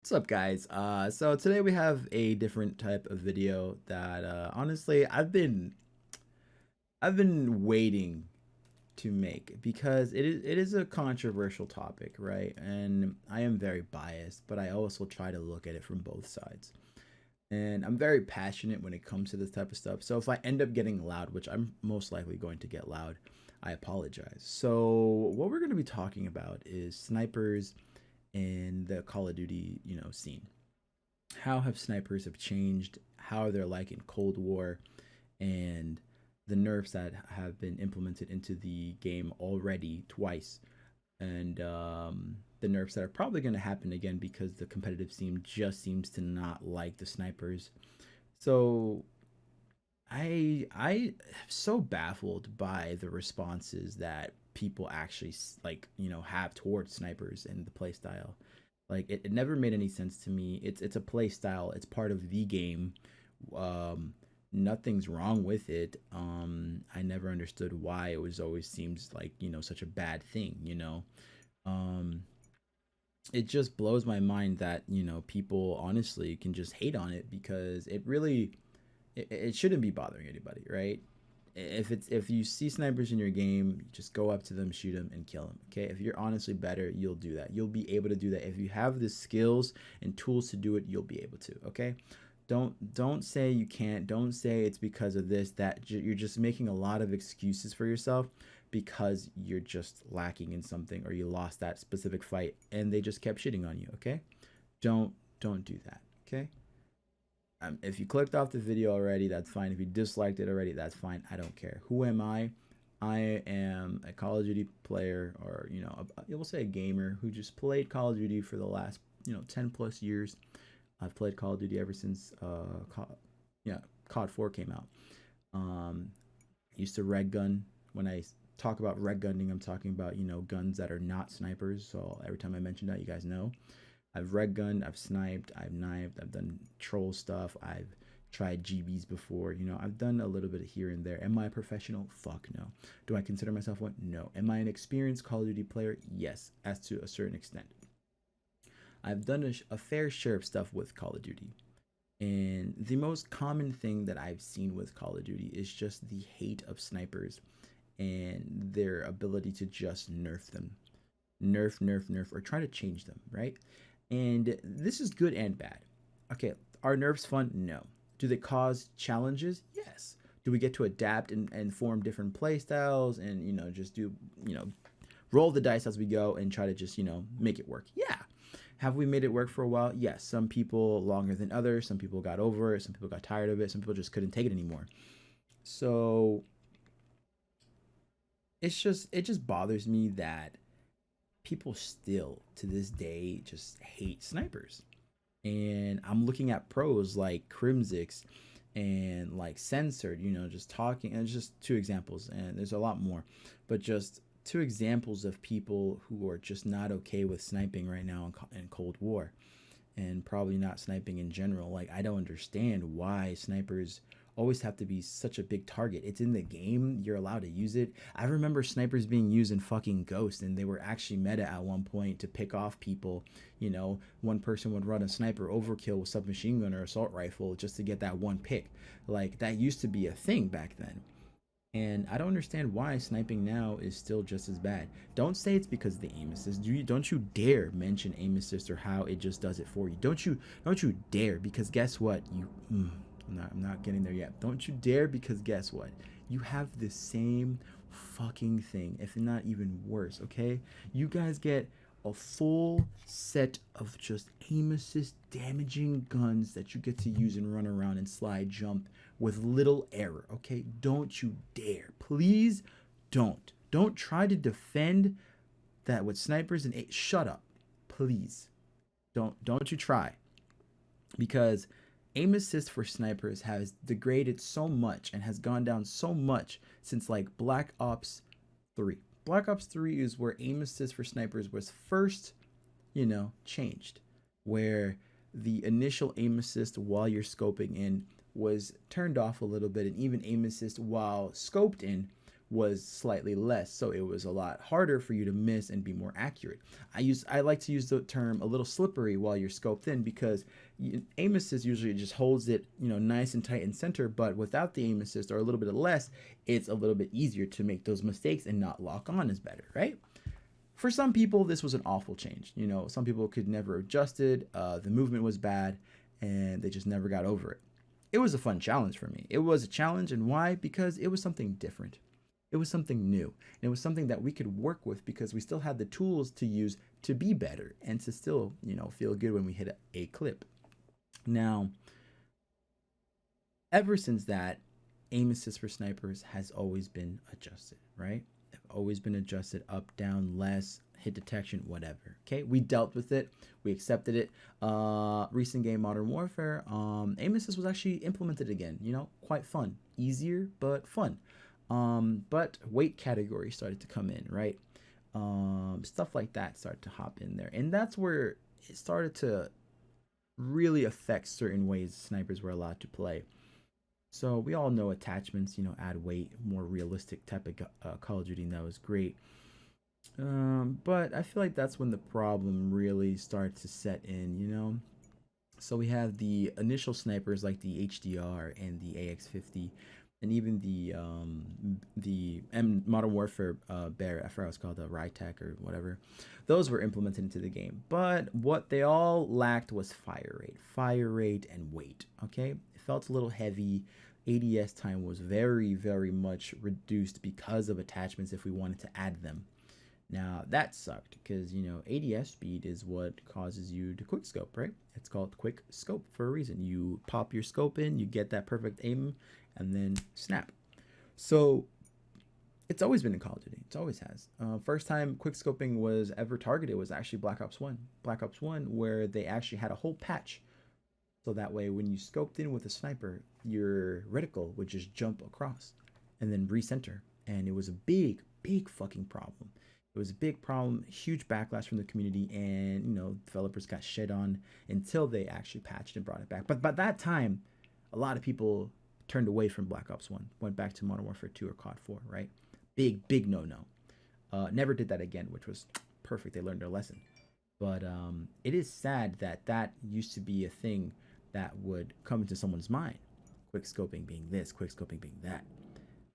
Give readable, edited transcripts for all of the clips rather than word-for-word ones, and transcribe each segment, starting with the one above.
What's up, guys? So today we have a different type of video that honestly I've been waiting to make because it is a controversial topic, right? And I am very biased, but I also try to look at it from both sides. And I'm very passionate when it comes to this type of stuff. So if I end up getting loud, which I'm most likely going to get loud, I apologize. So what we're going to be talking about is snipers in the Call of Duty, scene. How have snipers have changed? How they're like in Cold War, and the nerfs that have been implemented into the game already twice, and the nerfs that are probably going to happen again because the competitive scene just seems to not like the snipers. So I am so baffled by the responses that people actually have towards snipers and the playstyle. Like it never made any sense to me. It's a play style. It's part of the game. Um, Nothing's wrong with it. I never understood why it was always seems like such a bad thing. Um, it just blows my mind that people honestly can just hate on it because it shouldn't be bothering anybody, right? If you see snipers in your game, just go up to them, shoot them, and kill them. Okay, if you're honestly better, you'll do that. You'll be able to do that if you have the skills and tools to do it. You'll be able to. Okay, don't say you can't. Don't say it's because of this that you're just making a lot of excuses for yourself because you're just lacking in something or you lost that specific fight and they just kept shitting on you. Okay, don't do that. Okay, if you clicked off the video already, that's fine. If you disliked it already, that's fine. I don't care. Who am I? I am a Call of Duty player, or we'll say a gamer who just played Call of Duty for the last 10 plus years. I've played Call of Duty ever since yeah, COD 4 came out. Um, Used to red gun. When I talk about red gunning, I'm talking about guns that are not snipers. So every time I mention that, you guys know. I've red gunned, I've sniped, I've knifed, I've done troll stuff, I've tried GBs before. I've done a little bit here and there. Am I a professional? Fuck no. Do I consider myself one? No. Am I an experienced Call of Duty player? Yes, as to a certain extent. I've done a fair share of stuff with Call of Duty. And the most common thing that I've seen with Call of Duty is just the hate of snipers and their ability to just nerf them. Nerf, or try to change them, right? And this is good and bad. Okay, are nerfs fun? No. Do they cause challenges? Yes. Do we get to adapt and form different play styles and just do roll the dice as we go and try to just make it work? Yeah. Have we made it work for a while? Yes. Some people longer than others. Some people got over it. Some people got tired of it. Some people just couldn't take it anymore. So it just bothers me that people still to this day just hate snipers. And I'm looking at pros like Crimsix and like Censored, just talking, and it's just two examples, and there's a lot more, but just two examples of people who are just not okay with sniping right now in Cold War, and probably not sniping in general. Like, I don't understand why snipers always have to be such a big target. It's in the game, you're allowed to use it. I remember snipers being used in fucking Ghost, and they were actually meta at one point to pick off people. One person would run a sniper overkill with submachine gun or assault rifle just to get that one pick. Like, that used to be a thing back then. And I don't understand why sniping now is still just as bad. Don't say it's because of the aim assist. Don't you dare mention aim assist or how it just does it for you. Don't you dare, because guess what? I'm not getting there yet. Don't you dare, because guess what? You have the same fucking thing, if not even worse, okay? You guys get a full set of just aim assist damaging guns that you get to use and run around and slide jump with little error, okay? Don't you dare. Please don't. Don't try to defend that with snipers and shut up. Please. Don't you try. Because aim assist for snipers has degraded so much and has gone down so much since like Black Ops 3. Black Ops 3 is where aim assist for snipers was first, changed. Where the initial aim assist while you're scoping in was turned off a little bit, and even aim assist while scoped in was slightly less, so it was a lot harder for you to miss and be more accurate. I like to use the term a little slippery while you're scoped in, because aim assist usually just holds it, nice and tight in center, but without the aim assist or a little bit less, it's a little bit easier to make those mistakes and not lock on as better, right? For some people, this was an awful change. Some people could never adjust it. The movement was bad, and they just never got over it. It was a fun challenge for me. It was a challenge, and why? Because it was something different. It was something new. And it was something that we could work with because we still had the tools to use to be better and to still, feel good when we hit a clip. Now, ever since that, aim assist for snipers has always been adjusted, right? Always been adjusted up, down, less, hit detection, whatever. Okay, we dealt with it, we accepted it. Recent game Modern Warfare, aim assist was actually implemented again. Quite fun, easier but fun. But weight category started to come in, right? Stuff like that started to hop in there, and that's where it started to really affect certain ways snipers were allowed to play. So we all know attachments, add weight, more realistic type of Call of Duty, and that was great. But I feel like that's when the problem really starts to set in. So we have the initial snipers like the HDR and the AX50, and even the Modern Warfare bear, I forgot what it's called, the Rytech or whatever. Those were implemented into the game, but what they all lacked was fire rate and weight. Okay, it felt a little heavy. ADS time was very, very much reduced because of attachments if we wanted to add them. Now that sucked because ADS speed is what causes you to quick scope, right? It's called quick scope for a reason. You pop your scope in, you get that perfect aim, and then snap. So it's always been in Call of Duty. It always has. First time quick scoping was ever targeted was actually Black Ops 1. Black Ops 1, where they actually had a whole patch. So that way, when you scoped in with a sniper, your reticle would just jump across and then recenter. And it was a big, big fucking problem. It was a big problem, huge backlash from the community, and developers got shit on until they actually patched and brought it back. But by that time, a lot of people turned away from Black Ops 1, went back to Modern Warfare 2 or COD 4, right? Big, big no-no. Never did that again, which was perfect. They learned their lesson. But it is sad that that used to be a thing that would come into someone's mind. Quick scoping being this, quick scoping being that.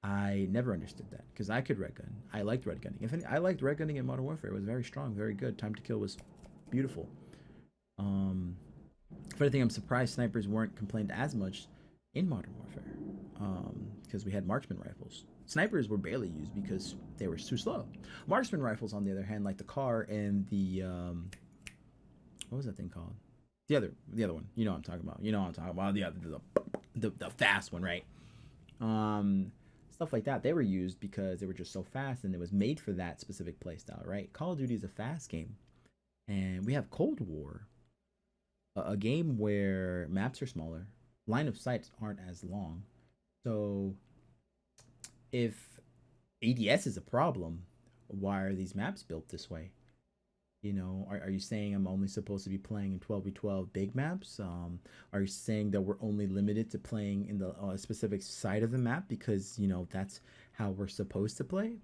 I never understood that because I could red gun. I liked red gunning. I liked red gunning in Modern Warfare. It was very strong, very good. Time to kill was beautiful. Funny thing, I'm surprised snipers weren't complained as much in Modern Warfare because we had marksman rifles. Snipers were barely used because they were too slow. Marksman rifles, on the other hand, like the car and the what was that thing called? The other one. You know what I'm talking about. The fast one, right? Stuff like that. They were used because they were just so fast and it was made for that specific playstyle, right? Call of Duty is a fast game, and we have Cold War, a game where maps are smaller, line of sights aren't as long. So if ADS is a problem, why are these maps built this way? Are you saying I'm only supposed to be playing in 12v12 big maps? Are you saying that we're only limited to playing in the specific side of the map because, that's how we're supposed to play?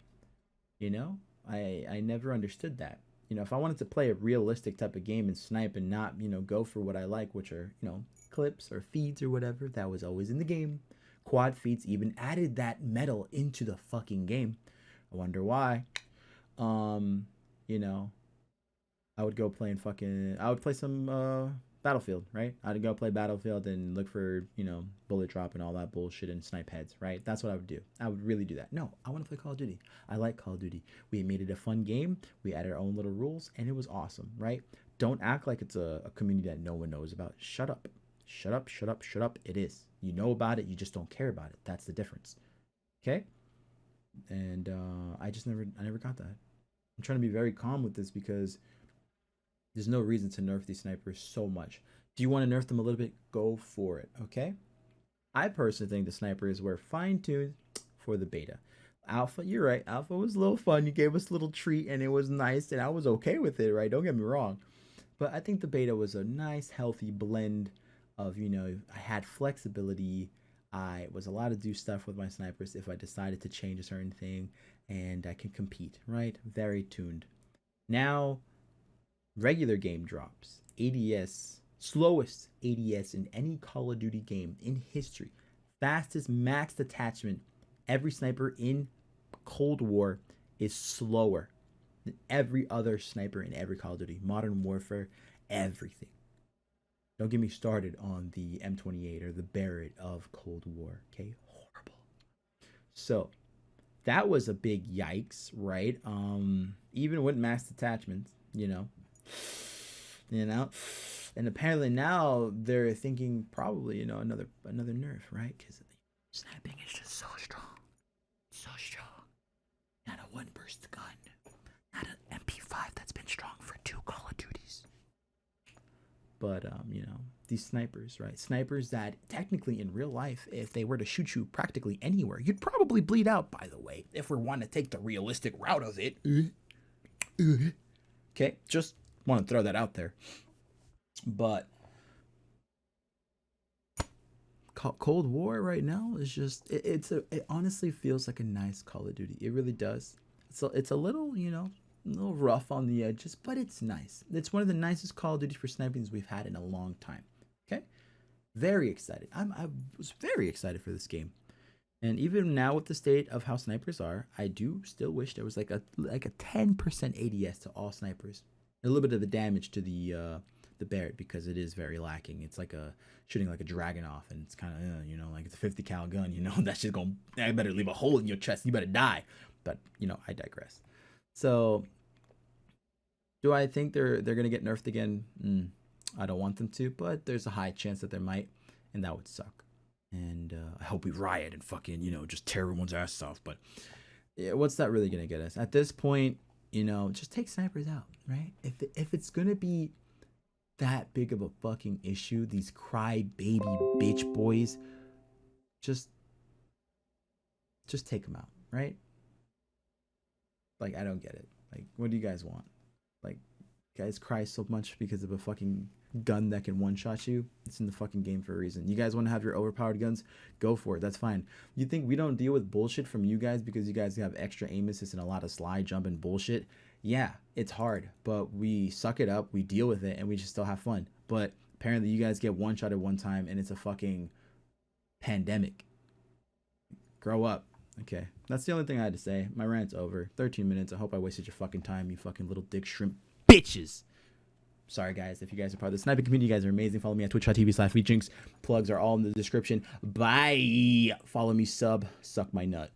I never understood that. If I wanted to play a realistic type of game and snipe and not, go for what I like, which are, clips or feeds or whatever, that was always in the game. Quad feeds even added that metal into the fucking game. I wonder why. You know, I would go play I would play some Battlefield, right? I'd go play Battlefield and look for, bullet drop and all that bullshit and snipe heads, right? That's what I would do. I would really do that. No, I want to play Call of Duty. I like Call of Duty. We made it a fun game. We added our own little rules and it was awesome, right? Don't act like it's a community that no one knows about. Shut up. Shut up, shut up, shut up. It is. You know about it, you just don't care about it. That's the difference. Okay? And I never got that. I'm trying to be very calm with this because there's no reason to nerf these snipers so much. Do you want to nerf them a little bit? Go for it, okay? I personally think the snipers were fine-tuned for the beta. Alpha, you're right. Alpha was a little fun. You gave us a little treat, and it was nice, and I was okay with it, right? Don't get me wrong. But I think the beta was a nice, healthy blend of, I had flexibility. I was allowed to do stuff with my snipers if I decided to change a certain thing, and I can compete, right? Very tuned. Now, regular game drops. ADS, slowest ADS in any Call of Duty game in history. Fastest maxed attachment. Every sniper in Cold War is slower than every other sniper in every Call of Duty. Modern Warfare, everything. Don't get me started on the M28 or the Barrett of Cold War. Okay, horrible. So that was a big yikes, right? Even with mass attachments, you know, and apparently now they're thinking probably another nerf, right? Because sniping is just so strong, so strong. Not a one burst gun, not an MP5 that's been strong for 2 Call of Duties. But these snipers, right? Snipers that technically in real life, if they were to shoot you practically anywhere, you'd probably bleed out, by the way, if we want to take the realistic route of it. Okay, just want to throw that out there. But Cold War right now is just it honestly feels like a nice Call of Duty. It really does. It's a little, a little rough on the edges, but it's nice. It's one of the nicest Call of Duty for snipings we've had in a long time. Okay, very excited. I was very excited for this game, and even now with the state of how snipers are, I do still wish there was like a 10% ADS to all snipers. A little bit of the damage to the Barrett because it is very lacking. It's like shooting like a Dragunov, and it's kind of like it's a 50 cal gun. That's just going. I better leave a hole in your chest. You better die. But I digress. So, do I think they're gonna get nerfed again? I don't want them to, but there's a high chance that they might, and that would suck. And I hope we riot and fucking just tear everyone's ass off. But yeah, what's that really gonna get us at this point? Just take snipers out, right? If it's gonna be that big of a fucking issue, these cry baby bitch boys, just take them out, right? Like, I don't get it. Like, what do you guys want? Like, guys cry so much because of a fucking gun that can one-shot you? It's in the fucking game for a reason. You guys want to have your overpowered guns? Go for it. That's fine. You think we don't deal with bullshit from you guys because you guys have extra aim assist and a lot of slide jump and bullshit? Yeah, it's hard, but we suck it up, we deal with it, and we just still have fun. But apparently you guys get one-shot at one time, and it's a fucking pandemic. Grow up. Okay, that's the only thing I had to say. My rant's over. 13 minutes. I hope I wasted your fucking time, you fucking little dick shrimp bitches. Sorry, guys. If you guys are part of the sniping community, you guys are amazing. Follow me at twitch.tv/Jiynx. Plugs are all in the description. Bye. Follow me, suck my nut.